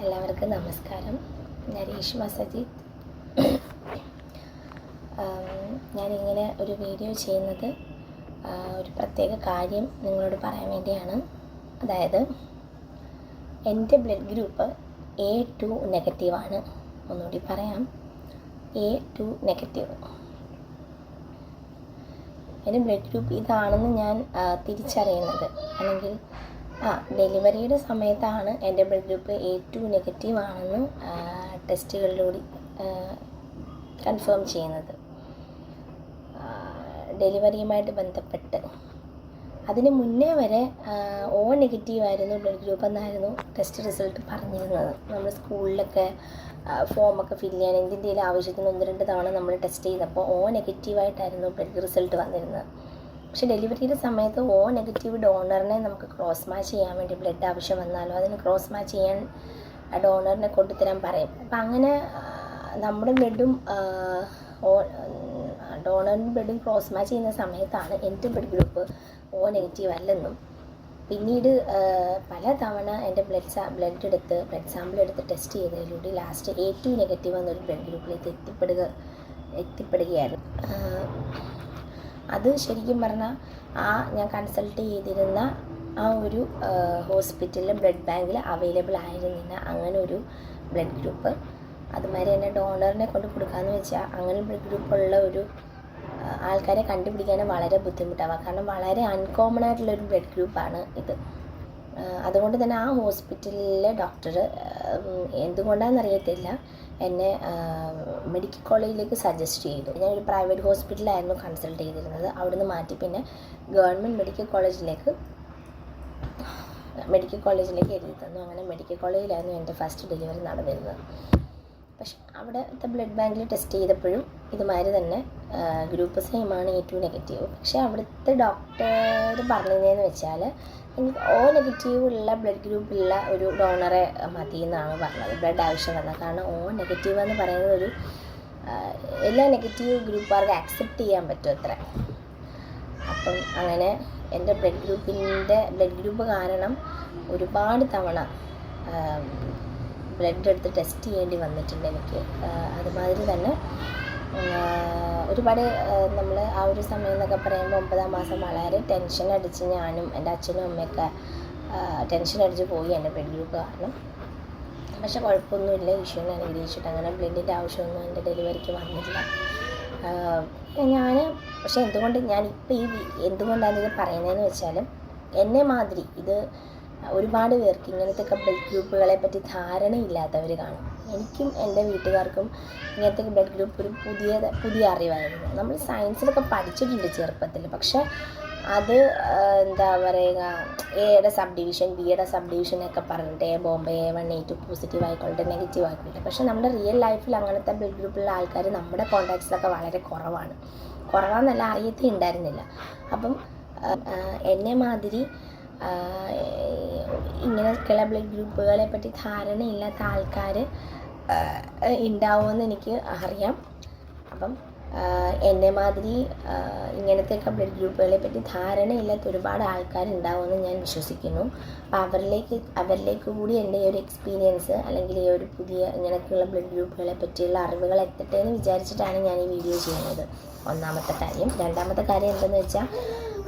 എല്ലാവർക്കും നമസ്കാരം. ഞാൻ രേഷ്മ സജിത്ത്. ഞാനിങ്ങനെ ഒരു വീഡിയോ ചെയ്യുന്നത് ഒരു പ്രത്യേക കാര്യം നിങ്ങളോട് പറയാൻ വേണ്ടിയാണ്. അതായത് എൻ്റെ ബ്ലഡ് ഗ്രൂപ്പ് A2 നെഗറ്റീവാണ്. ഒന്നുകൂടി പറയാം, A2 നെഗറ്റീവ്. എൻ്റെ ബ്ലഡ് ഗ്രൂപ്പ് ഇതാണെന്ന് ഞാൻ തിരിച്ചറിയുന്നത്, അല്ലെങ്കിൽ ഡെലിവറിയുടെ സമയത്താണ് എൻ്റെ ബ്ലഡ് ഗ്രൂപ്പ് A2 നെഗറ്റീവ് ആണെന്ന് ടെസ്റ്റുകളിലൂടെ കൺഫേം ചെയ്യുന്നത്. ഡെലിവറിയുമായിട്ട് ബന്ധപ്പെട്ട് അതിന് മുന്നേ വരെ O നെഗറ്റീവ് ആയിരുന്നു ബ്ലഡ് ഗ്രൂപ്പ് എന്നായിരുന്നു ടെസ്റ്റ് റിസൾട്ട് പറഞ്ഞിരുന്നത്. നമ്മൾ സ്കൂളിലൊക്കെ ഫോമൊക്കെ ഫില്ല് ചെയ്യാൻ എന്തിൻ്റെയും ആവശ്യത്തിന് 1-2 തവണ നമ്മൾ ടെസ്റ്റ് ചെയ്തപ്പോൾ O നെഗറ്റീവായിട്ടായിരുന്നു ബ്ലഡ് റിസൾട്ട് വന്നിരുന്നത്. പക്ഷേ ഡെലിവറിയുടെ സമയത്ത് O നെഗറ്റീവ് ഡോണറിനെ നമുക്ക് ക്രോസ് മാച്ച് ചെയ്യാൻ വേണ്ടി ബ്ലഡ് ആവശ്യം വന്നാലോ അതിന് ക്രോസ് മാച്ച് ചെയ്യാൻ ഡോണറിനെ കൊണ്ടുതരാൻ പറയും. അപ്പം അങ്ങനെ നമ്മുടെ ബ്ലഡും ഡോണറിൻ്റെ ബ്ലഡും ക്രോസ് മാച്ച് ചെയ്യുന്ന സമയത്താണ് എൻ്റെ ബ്ലഡ് ഗ്രൂപ്പ് O നെഗറ്റീവ് അല്ലെന്നും പിന്നീട് പല തവണ എൻ്റെ ബ്ലഡ് സാമ്പിൾ എടുത്ത് ടെസ്റ്റ് ചെയ്തതിലൂടെ ലാസ്റ്റ് A2 നെഗറ്റീവ് എന്നൊരു ബ്ലഡ് ഗ്രൂപ്പിലേക്ക് എത്തിപ്പെടുകയായിരുന്നു. അത് ശരിക്കും പറഞ്ഞാൽ ഞാൻ കൺസൾട്ട് ചെയ്തിരുന്ന ആ ഒരു ഹോസ്പിറ്റലിൽ ബ്ലഡ് ബാങ്കിൽ അവൈലബിൾ ആയിരുന്നില്ല അങ്ങനെ ഒരു ബ്ലഡ് ഗ്രൂപ്പ്. അതുമാതിരി തന്നെ ഡോണറിനെ കൊണ്ട് കൊടുക്കാമെന്ന് വെച്ചാൽ അങ്ങനെ ബ്ലഡ് ഗ്രൂപ്പുള്ള ഒരു ആൾക്കാരെ കണ്ടുപിടിക്കാൻ വളരെ ബുദ്ധിമുട്ടാവുക. കാരണം വളരെ അൺകോമൺ ആയിട്ടുള്ളൊരു ബ്ലഡ് ഗ്രൂപ്പാണ് ഇത്. അതുകൊണ്ട് തന്നെ ആ ഹോസ്പിറ്റലിലെ ഡോക്ടർ എന്തുകൊണ്ടാണെന്നറിയത്തില്ല എന്നെ മെഡിക്കൽ കോളേജിലേക്ക് സജസ്റ്റ് ചെയ്തു. ഞാനൊരു പ്രൈവറ്റ് ഹോസ്പിറ്റലായിരുന്നു കൺസൾട്ട് ചെയ്തിരുന്നത്. അവിടുന്ന് മാറ്റി പിന്നെ ഗവൺമെൻറ് മെഡിക്കൽ കോളേജിലേക്ക് എഴുതി തന്നു. അങ്ങനെ മെഡിക്കൽ കോളേജിലായിരുന്നു എൻ്റെ ഫസ്റ്റ് ഡെലിവറി നടന്നിരുന്നത്. പക്ഷെ അവിടുത്തെ ബ്ലഡ് ബാങ്കിൽ ടെസ്റ്റ് ചെയ്തപ്പോഴും ഇതുമാതിരി തന്നെ ഗ്രൂപ്പ് സെയിമാണ് A2 നെഗറ്റീവ്. പക്ഷേ അവിടുത്തെ ഡോക്ടർ പറഞ്ഞതെന്ന് വെച്ചാൽ എനിക്ക് O നെഗറ്റീവ് ഉള്ള ബ്ലഡ് ഗ്രൂപ്പുള്ള ഒരു ഡോണറെ മതി എന്നാണ് പറഞ്ഞത്. ബ്ലഡ് ആവശ്യം വന്നത് കാരണം O നെഗറ്റീവ് എന്ന് പറയുന്നത് ഒരു എല്ലാ നെഗറ്റീവ് ഗ്രൂപ്പുകാർക്ക് ആക്സെപ്റ്റ് ചെയ്യാൻ പറ്റും അത്ര. അപ്പം അങ്ങനെ എൻ്റെ ബ്ലഡ് ഗ്രൂപ്പ് കാരണം ഒരുപാട് തവണ ബ്ലഡ് എടുത്ത് ടെസ്റ്റ് ചെയ്യേണ്ടി വന്നിട്ടുണ്ട് എനിക്ക്. അതുമാതിരി തന്നെ ഒരുപാട് നമ്മൾ ആ ഒരു സമയം എന്നൊക്കെ പറയുമ്പോൾ 9ാം മാസം വളരെ ടെൻഷൻ അടിച്ച് ഞാനും എൻ്റെ അച്ഛനും അമ്മയൊക്കെ ടെൻഷൻ അടിച്ച് പോയി എൻ്റെ ബ്ലഡ് ഗ്രൂപ്പ് കാരണം. പക്ഷെ കുഴപ്പമൊന്നുമില്ല, ഈശ്വരനെ അനുഗ്രഹിച്ചിട്ട് അങ്ങനെ ബ്ലഡിൻ്റെ ആവശ്യമൊന്നും എൻ്റെ ഡെലിവറിക്ക് വന്നില്ല. പക്ഷേ എന്തുകൊണ്ടാണ് ഇത് പറയുന്നതെന്ന് വെച്ചാൽ എന്നെ മാതിരി ഇത് ഒരുപാട് പേർക്ക് ഇങ്ങനത്തെയൊക്കെ ബ്ലഡ് ഗ്രൂപ്പുകളെ പറ്റി ധാരണയില്ലാത്തവർ കാണും. എനിക്കും എൻ്റെ വീട്ടുകാർക്കും ഇങ്ങനത്തെ ബ്ലഡ് ഗ്രൂപ്പ് ഒരു പുതിയ അറിവായിരുന്നു. നമ്മൾ സയൻസിലൊക്കെ പഠിച്ചിട്ടുണ്ട് ചെറുപ്പത്തിൽ. പക്ഷേ അത് എന്താ പറയുക, എയുടെ സബ് ഡിവിഷൻ, ബിയുടെ സബ് ഡിവിഷനൊക്കെ പറഞ്ഞിട്ട് ബോംബെ A1 A2 പോസിറ്റീവ് ആയിക്കോട്ടെ നെഗറ്റീവ് ആയിക്കോട്ടെ. പക്ഷേ നമ്മുടെ റിയൽ ലൈഫിൽ അങ്ങനത്തെ ബ്ലഡ് ഗ്രൂപ്പുള്ള ആൾക്കാർ നമ്മുടെ കോൺടാക്ട്സിലൊക്കെ വളരെ കുറവാണെന്നല്ല, അറിയത്തുണ്ടായിരുന്നില്ല. അപ്പം എന്നെ മാതിരി ഇങ്ങനെയൊക്കെയുള്ള ബ്ലഡ് ഗ്രൂപ്പുകളെ പറ്റി ധാരണയില്ലാത്ത ആൾക്കാർ ഉണ്ടാവുമെന്ന് എനിക്ക് അറിയാം. അപ്പം എന്നെ മാതിരി ഇങ്ങനത്തെയൊക്കെ ബ്ലഡ് ഗ്രൂപ്പുകളെ പറ്റി ധാരണയില്ലാത്ത ഒരുപാട് ആൾക്കാരുണ്ടാവുമെന്ന് ഞാൻ വിശ്വസിക്കുന്നു. അപ്പം അവരിലേക്ക് കൂടി എൻ്റെ ഈ ഒരു എക്സ്പീരിയൻസ് അല്ലെങ്കിൽ ഈ ഒരു പുതിയ ഇങ്ങനെയൊക്കെയുള്ള ബ്ലഡ് ഗ്രൂപ്പുകളെ പറ്റിയുള്ള അറിവുകൾ എത്തട്ടെ എന്ന് വിചാരിച്ചിട്ടാണ് ഞാൻ ഈ വീഡിയോ ചെയ്യുന്നത്. ഒന്നാമത്തെ കാര്യം. രണ്ടാമത്തെ കാര്യം എന്തെന്ന് വെച്ചാൽ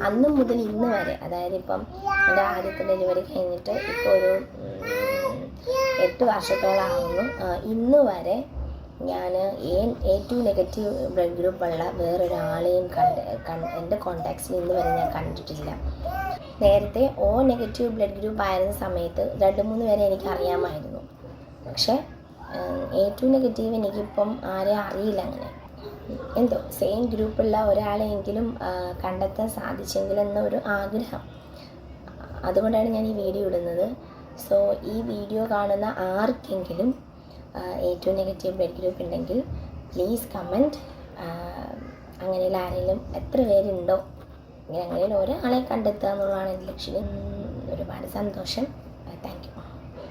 അന്ന് മുതൽ ഇന്ന് വരെ, അതായത് ഇപ്പം എൻ്റെ ആദ്യത്തെ ഡെലിവറി കഴിഞ്ഞിട്ട് ഇപ്പോൾ ഒരു 8 വർഷത്തോളം ആവുന്നു. ഇന്ന് വരെ ഞാൻ A2 നെഗറ്റീവ് ബ്ലഡ് ഗ്രൂപ്പുള്ള വേറൊരാളെയും എൻ്റെ കോൺടാക്ട്സിൽ ഇന്ന് വരെ ഞാൻ കണ്ടിട്ടില്ല. നേരത്തെ O നെഗറ്റീവ് ബ്ലഡ് ഗ്രൂപ്പ് ആയിരുന്ന സമയത്ത് 2-3 പേരെ എനിക്ക് അറിയാമായിരുന്നു. പക്ഷേ A2 നെഗറ്റീവ് എനിക്കിപ്പം ആരെയും അറിയില്ല. അങ്ങനെ എന്തോ സെയിം ഗ്രൂപ്പുള്ള ഒരാളെയെങ്കിലും കണ്ടെത്താൻ സാധിച്ചെങ്കിലെന്നൊരു ആഗ്രഹം. അതുകൊണ്ടാണ് ഞാൻ ഈ വീഡിയോ ഇടുന്നത്. സോ ഈ വീഡിയോ കാണുന്ന ആർക്കെങ്കിലും A2 നെഗറ്റീവ് ബ്ലഡ് ഗ്രൂപ്പ് ഉണ്ടെങ്കിൽ പ്ലീസ് കമൻറ്റ്. അങ്ങനെയുള്ള ആരെങ്കിലും എത്ര പേരുണ്ടോ അങ്ങനെയുള്ള ഒരാളെ കണ്ടെത്തുക എന്നുള്ളതാണ് എൻ്റെ ലക്ഷ്യം. ഒരുപാട് സന്തോഷം.